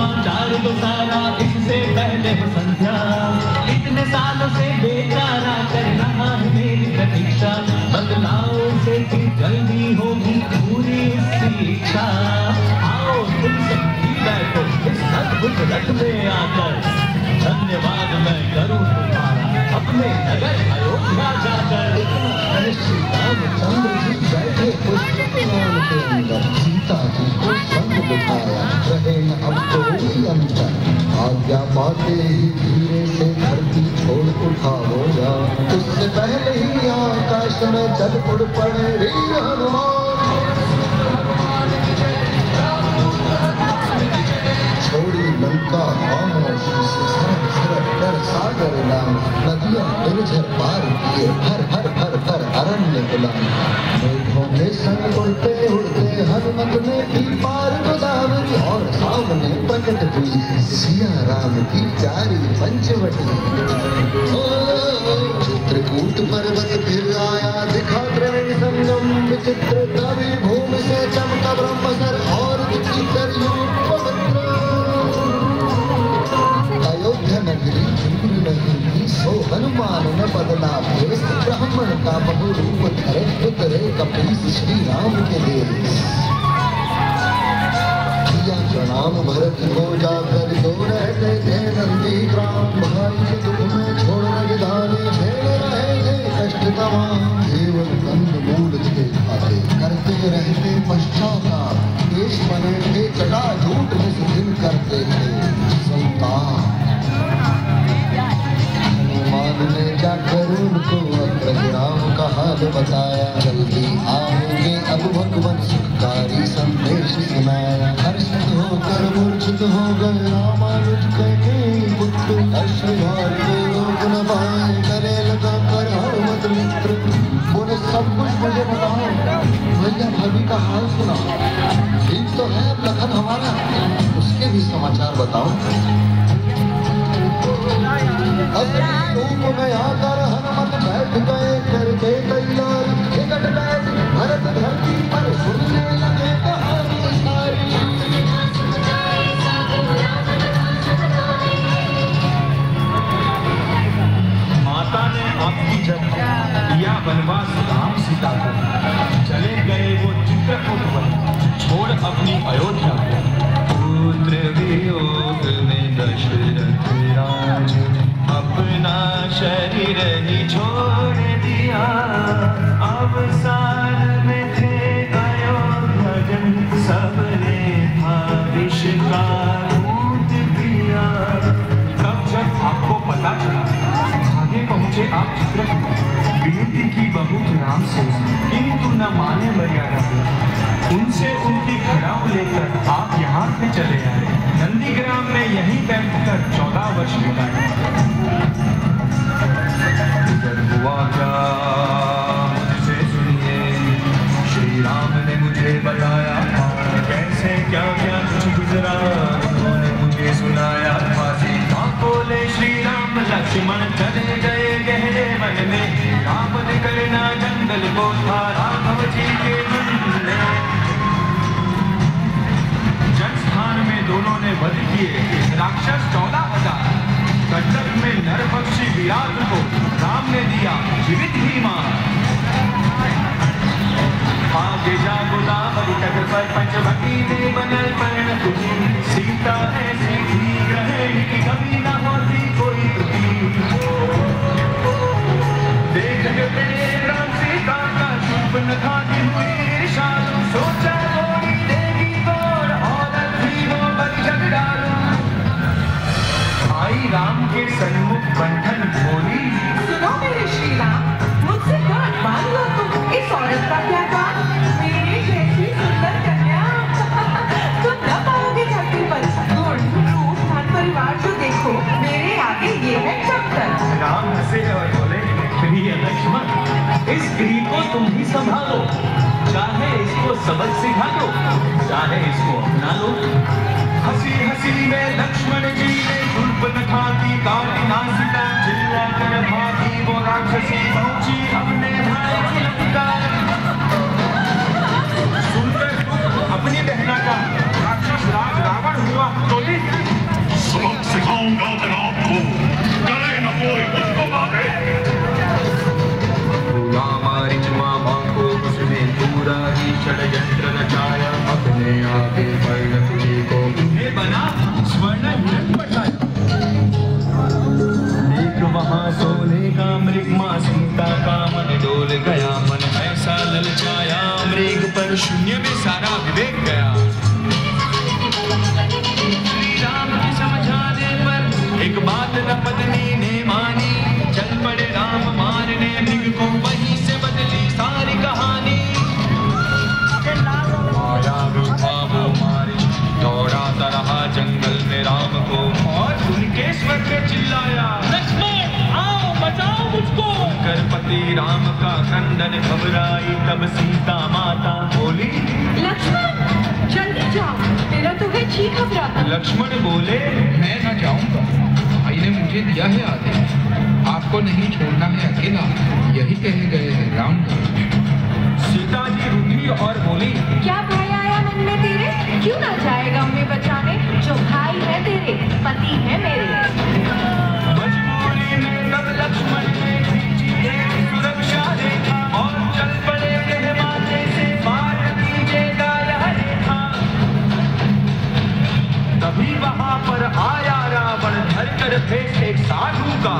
समाचार दो सारा इससे पहले हो संध्या। इतने सालों से बेचारा कर रहा है मेरी प्रतीक्षा, बदलाव से भी जल्दी होगी पूरी इसकी इच्छा। आओ तुम सब भी बैठो इस अद्भुत रथ में आकर, धन्यवाद मैं करूं तुम्हारा अपने नगर अयोध्या जाकर। श्री रामचंद्र जी बैठे पुष्पमान के अंदर, सीता जी को संग बिठाया, रहे न अब कोई अंतर। आज्ञा पाते ही धीरे से धरती छोड़ उठाओ जा, उससे पहले ही आकाश में चल उड़ पड़े वीर हनुमान। छोड़ी लंका खामोशी से कर सागर लाम, नदियां निर्झर पार किए हर हर हर हर अरण्य बुलाए। मेघों के संग उड़ते उड़ते हनुमत ने भी पार गोदावरी, और सामने प्रकट हुई सिया राम की प्यारी पंचवटी। चित्रकूट पर्वत फिर आया दिखा त्रिवेणी संगम, विचित्र तभी भूमि से चमका ब्रह्मसर और दिखी सरयू पवित्र। अयोध्या नगरी चूर नहीं सो हनुमान न बदला भेष, ब्राह्मण का बहु रूप धरे उतरे कपीस श्री राम के देश। किया प्रणाम भरत को जाकर, दो रहते थे नंदी ग्राम, भाई के दुख में छोड़ विधानी झेल रहे थे कष्ट तमाम। केवल कंद मूल थे खाते करते रहते पश्चाताप, देश बने थे चटा झूठ निस दिन करते थे संताप। ने जाकर उनको राम का हाल बताया, जल्दी आओगे अब भगवान सुखकारी संदेश सुनाया। हर्षित होकर मूर्छित हो गए रामानुज के पुत्र, अश्रुधार को रोक न पाए, गले लगा कर हनुमत मित्र। बोले सब कुछ मुझे बताओ, भैया भाभी का हाल सुनाओ। ठीक तो है लखन हमारा, उसके भी समाचार बताओ। असली रूप में आकर हनुमत बैठ गए करके तैयार, निकट बैठ भरत धरती पर सुनने लगे कहानी सारी। माता ने आपकी जब या वनवास राम सीता को, चले गए वो चित्रकूट वन, छोड़ अपनी अयोध्या को। पुत्र वियोग में दशरथ राज, अपना शरीर ही छोड़ दिया। अवसार में थे अयोध्या जन, सबने था विष का दूध पिया। तब जब आपको पता चला, आगे पहुंचे आप चित्रकूट, विनती की बहुत राम से, किंतु न माने मर्यादा। उनसे उनकी खड़ाऊ लेकर आप यहाँ से चले आए, नंदीग्राम में यहीं बैठकर 14 वर्ष बिताए। हुआ क्या मुझसे सुनिए, श्री राम ने मुझे बताया, कैसे क्या क्या कुछ गुजरा उन्होंने मुझे सुनाया। सीता बोले श्री राम लक्ष्मण चले गए गहरे वन में, राम निकलना जंगल को था राघव जी के मन में। जनस्थान में दोनों ने वध किए राक्षस 14,000, कंटक में नर पक्षी विराट को राम ने दिया जीवित ही मार। आगे जा गोदावरी तट पर पंचवटी में बनल पर्ण तुझी, सीता ऐसी ही रहेगी कि कभी न होती कोई त्रुटि। देख के राम सीता का रूप न खाती हुई ईर्ष्यालु, सोचा कोई देगी तोड़ औरत भी वो बल जग डालू। आई राम के सन्मुख बंधन खोली, सुनो मेरे श्री राम, मुझसे गांठ बांध लो तुम। इस औरत का क्या काम, मेरी जैसी सुंदर कन्या तुम न पाओगे धरती पर। गुण रूप धन परिवार जो देखो, मेरे आगे ये है चक्कर। राम हंसे और बोले, प्रिय लक्ष्मण, इस गृह को तुम ही संभालो, चाहे इसको सबक सिखा दो, चाहे इसको अपना लो। हंसी हंसी में लक्ष्मण जी ने शूर्पणखा की काटी नासिका, चिल्ला कर भागी वो राक्षसी पहुंची अपने भाई की लंका। सुनकर अपनी बहना का राक्षस राज रावण हुआ क्रोधित, ने आगे पर्णकुटी को उन्हें बना स्वर्ण हिरण्य एक वहां सोने का मृग मां सीता का मन डोल गया, मन ऐसा ललचाया मृग पर शून्य में सारा विवेक गया। श्री राम के समझाने पर एक बात न पत्नी ने मानी, चल पड़े राम मारने मृग को, वहीं से बदली सारी कहानी। आया रूठा वो मारी, दौड़ाता रहा जंगल में राम को, और उनके स्वर पे चिल्लाया, लक्ष्मण आओ बचाओ मुझको। कर पति राम का क्रंदन घबराई, तब सीता माता बोली, लक्ष्मण जल्दी जाओ, तेरा तो है जी घबराता। लक्ष्मण बोले, मैं न जाऊंगा, भाई ने मुझे दिया है आदेश, आपको नहीं छोड़ना है अकेला, यही कहे गए हैं राम। सीता जी रुकी और बोली, क्या भय आया मन में तेरे, क्यों ना जाएगा हमें बचाने, जो भाई है तेरे पति है मेरे। मजबूरी में तब लक्ष्मण ने खींची एक सुरक्षा रेखा, और चल पड़े गए माथे से पार कीजिएगा यह रेखा। तभी वहां पर आया रावण, धर कर फेंक एक साधु का,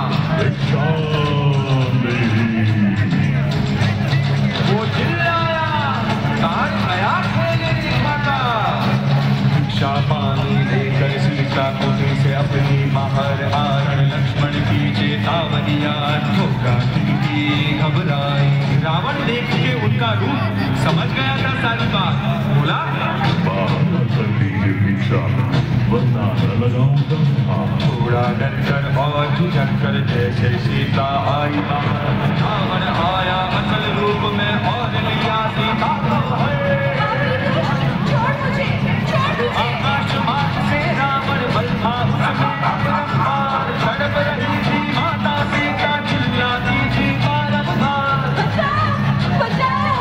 वो चिल्लाया, तार गया खेले रेखा का। भिक्षा पानी देकर सीता को से अपनी बाहर आरण, लक्ष्मण की चेतावनिया ठोका की घबराई। रावण देख के उनका रूप समझ गया था साधु का, बोला, थोड़ा डर कर और झुझक कर जैसे सीता आई बाहर, रावण आया असल रूप में और लिया सीता को है। छोड़ मुझे, छोड़ मुझे। आकाश मार्ग से रावण बल था उसमें अपरंपार, तड़प रही थी माता सीता, चिल्लाती थी बारंबार, बचाओ बचाओ।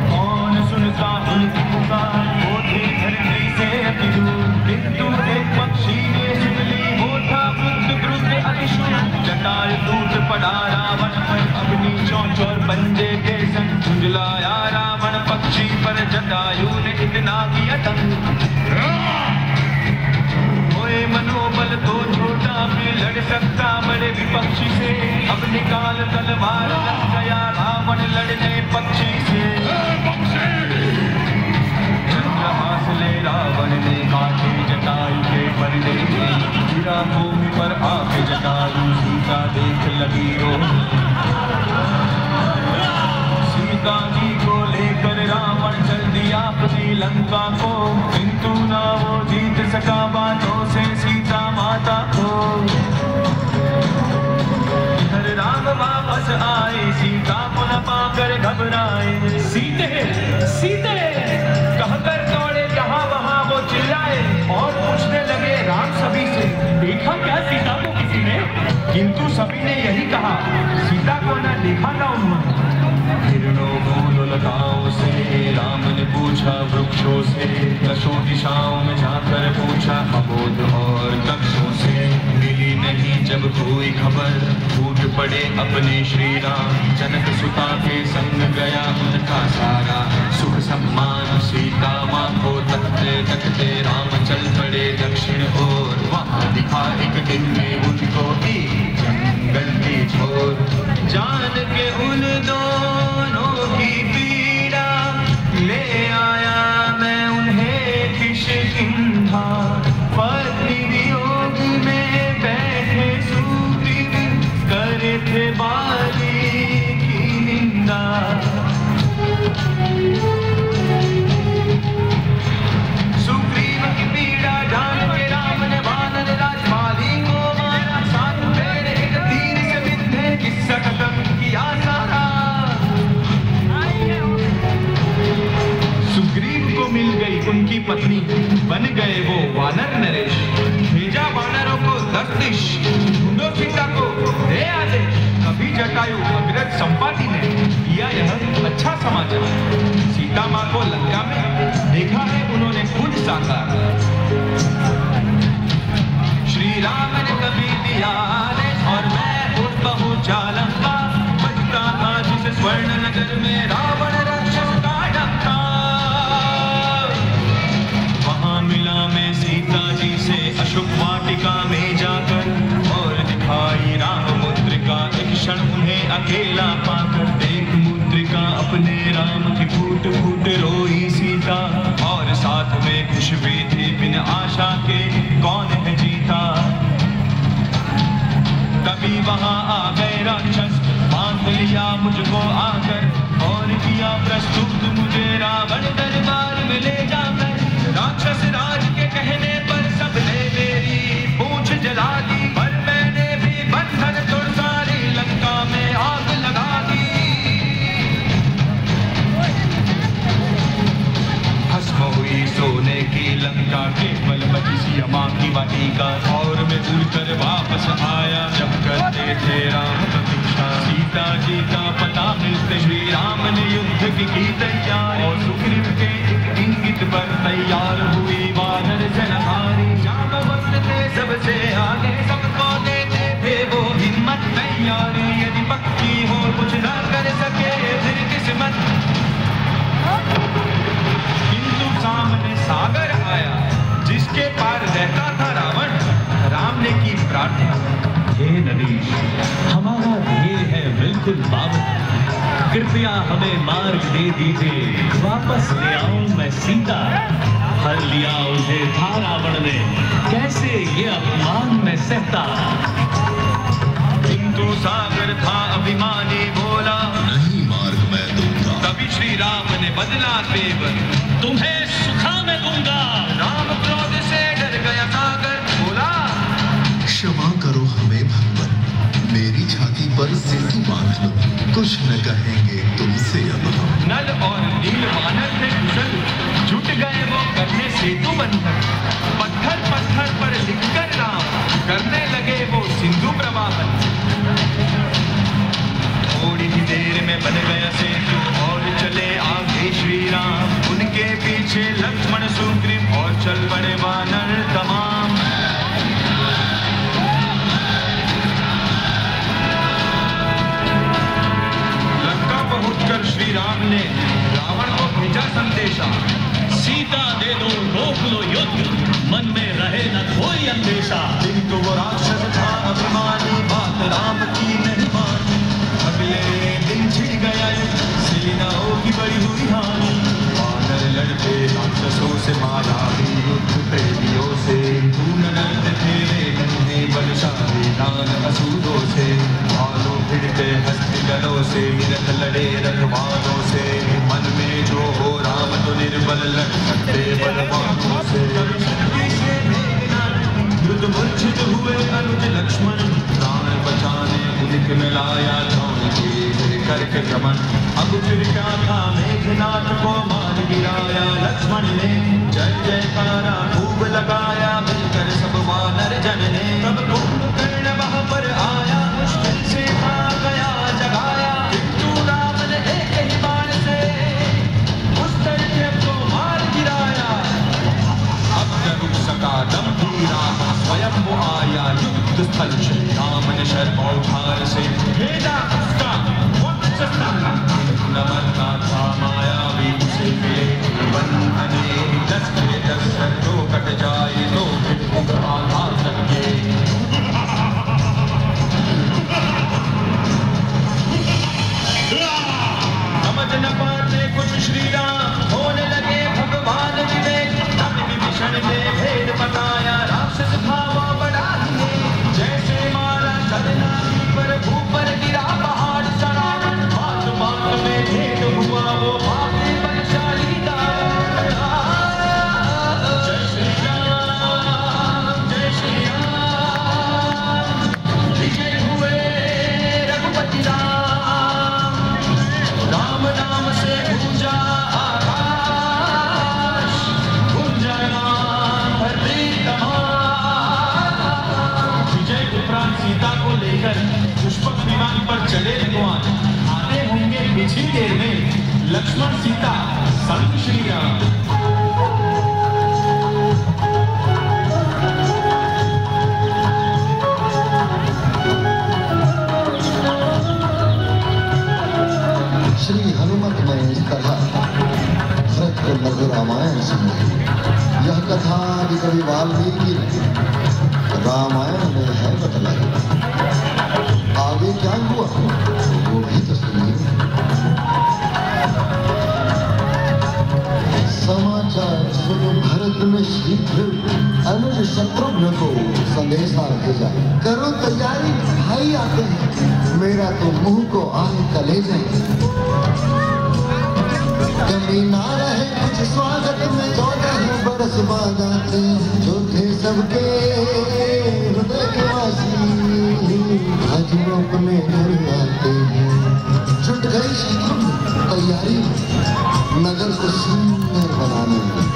कौन सुनता उनकी पुकार, वो थी धरती से अति दूर, किंतु एक पक्षी ने सुन ली, वो था बुद्ध क्रुद्ध अतिशूर। जटाल टूट पड़ा रावण पर, अपनी चोंच और पंजे के संग झुंझलाया रावण पक्षी पर, जटायु ने इतना किया तंग। ओए मनोबल तो छोटा भी लड़ सकता बड़े विपक्षी से, अब निकाल तलवार, लग गया रावण लड़ने पक्षी से। चंद्रहास ले रावण ने काटे जटायु के पर्दे, गिरा भूमि पर आके जटायु, सीता देख लगी रोने। सीता जी को लेकर रावण चल दिया अपनी लंका को, किंतु ना वो जीत सका बातों से सीता माता को। इधर राम वापस आए, सीता को न पाकर घबराए, सीते सीते कहकर दौड़े जहां वहां वो चिल्लाए, और पूछने लगे राम सभी से, देखा क्या सीता को किसी ने? किंतु सभी ने यही कहा, सीता को न देखा था उन्होंने। हिरणों फूलों लताओं से राम ने पूछा, वृक्षों से दशों दिशाओं में जाकर पूछा, अबोध और कक्षों से मिली नहीं जब कोई खबर। फूट पड़े अपने श्री राम, जनक सुता के संग गया उनका सारा सुख सम्मान। सीता माँ को तकते तकते राम चल पड़े दक्षिण ओर, वहाँ दिखा एक दिन में उनको एक जंगल की छोर। जान के उन दोनों की पीड़ा, ले आया मैं उन्हें किष्किंधा। पत्नी वियोग में बैठे सुग्रीव, करे थे बाली की निंदा। सुग्रीव की पीड़ा जान के राम ने वानर राज बाली को मारा, सात पेड़ एक तीर से बिंधे, किस्सा खत्म किया सारा। सुग्रीव को मिल गई उनकी पत्नी, बन गए वो वानर नरेश। भेजा वानरों को 10 दिश, ढूंढो सीता को दे आदेश। कभी जटायु अग्रज संपाति ने दिया यह अच्छा समाचार, सीता माँ को लंका में देखा है उन्होंने खुद साकार। श्री राम ने कभी दिया आदेश, और मैं उठ पहुंचा लंका, बजता था जिस स्वर्ण नगर में रावण राक्षस का डंका। वंश विधि बिन आशा के कौन है जीता। तभी वहां आ गए राक्षस, बांध लिया मुझको आकर और किया प्रस्तुत मुझे रावण दरबार में ले जाकर। राक्षस राज के कहने पर सबने मेरी पूंछ जला दी, पर मैंने भी बंधन तोड़ सारी लंका में आग लगा दी। भस्म हुई सोने की लंका, केवल बची सी अमां की वाटिका। और मैं उड़कर वापस आया जब करते थे राम प्रतीक्षा। सीता जी का पता मिलते श्री राम ने युद्ध की तैयारी, और सुग्रीव के इंगित पर तैयार हुई वानर सेनाधारी। जांबवंत थे सबसे आगे, सबको देते थे वो हिम्मत तैयारी। यदि पक्की हो कुछ ना कर सके फिर किस्मत। किंतु सामने सागर आया जिसके पार रहता था रावण। राम ने की प्रार्थना, हे नदीश, हमारा ध्येय है बिल्कुल बावत, कृपया हमें मार्ग दे दीजिए, वापस ले आऊं मैं सीता। हर लिया उन्हें था रावण ने, कैसे ये अपमान मैं सहता। किंतु सागर था अभिमानी, बोला नहीं मार्ग मैं दूंगा। तभी श्री राम ने बदला तेवर, तुम्हें सुखा मैं दूंगा। राम क्रोध से डर गया सागर, बोला क्षमा करो हमें भगवान, मेरी छाती पर सिंदूर बांध लो, कुछ न कहेंगे तुमसे अब हम। नल और नील वानर थे कुशल, जुट गए वो करने सेतु बंधन। पत्थर पत्थर पर लिखकर राम करने लगे वो सिंधु प्रवाहन। थोड़ी ही देर में बन गया सेतु और चले आगे श्री राम। उनके पीछे लक्ष्मण सुग्रीव और चल बड़े वानर तमाम। लंका पहुंचकर श्री राम ने रावण को भेजा संदेशा, सीता दे दो, रोक लो युद्ध, मन में रहे न कोई अंदेशा। किंतु वो राक्षस था अभिमानी, बात राम की नहीं मानी। अगले दिन छिड़ गया सेनाओं की बड़ी हुई हानि। वानर लड़ते राक्षसों से, मारा भी युद्ध प्रेमियों से। खून नर्त थे वे नन्हे बलशाली दान असुरों से। भालों भिड़ते हस्ती गलों से, निरत लड़े रथवानों से। मन में जो हो राम तो निर्बल लड़ सकते बलवानों से। युद्ध मूर्छित हुए अनुज लक्ष्मण, प्राण बचाने उनके मिलाया धौन के करके गमन। अब फिर क्या था, मेघनाथ को मार गिराया लक्ष्मण ने। जय जयकारा खूब लगाया मिलकर सब वानर जन ने। तब कुंभकर्ण वहां पर आया, मुश्किल से आ गया जगाया। किंतु राम ने एक ही बाण से उस तरह को मार गिराया। अब न रुक सका दम भी राम, स्वयं वो आया युद्ध स्थल। श्री राम ने शर्मौधार से भेजा उसका न मरना था मायावी उसे मिले बंधने। 10 के 10 तो कट जाए तो फिर आधार सके। समझ न पाते कुछ श्री राम, होने लगे भगवान विवेक। तब विभीषण ने भेद बताया, राक्षस था वो बड़ा ही। जैसे मारा शरणार्थी पर ऊपर गिरा पहाड़ सड़ा। बात बात में भेद हुआ वो पापी बलशाली दानव। जय श्री राम, जय श्री राम। विजय हुए रघुपति राम, राम नाम से गूंजा आकाश। गूंजा नाम धरती तमाम। विजय उपरांत सीता को लेकर पुष्पक विमान पर चले भगवान। आते होंगे कुछ ही देर में लक्ष्मण सीता संग श्री राम। श्री हनुमत ने इस कथा भरत को लघु रामायण सुनाई। यह कथा आदि कवि वाल्मीकि ने रामायण में है बतलाई। आगे क्या हुआ वो भी तो सुनिए। समाचार भरत ने शीघ्र अनुज शत्रुघ्न को संदेशा भेजा, करो तैयारी, भाई आते हैं, मेरा तो मुंह को आए कलेजा। कमी ना रहे कुछ स्वागत में, 14 बरस बाद आते हैं, जो थे सबके हृदय के वासी, आज वो अपने घर आते हैं। जुट गई शत्रुघ्न तैयारी, नगर को सुंदर बनाने में,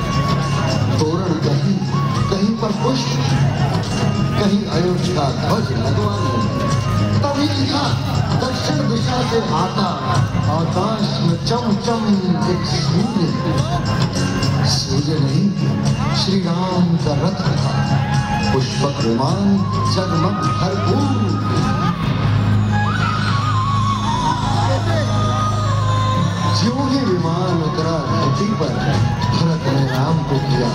तोरण कहीं कहीं पर पुष्प, कहीं अयोध्या ध्वज लगवाने में। तभी दिखा दक्षिण दिशा से आता आकाश में चमचम एक सूर्य, सूर्य नहीं श्री राम का रथ था, पुष्पक विमान जगमग भरपूर। ज्यों ही विमान उतरा धरती पर, भरत ने राम को किया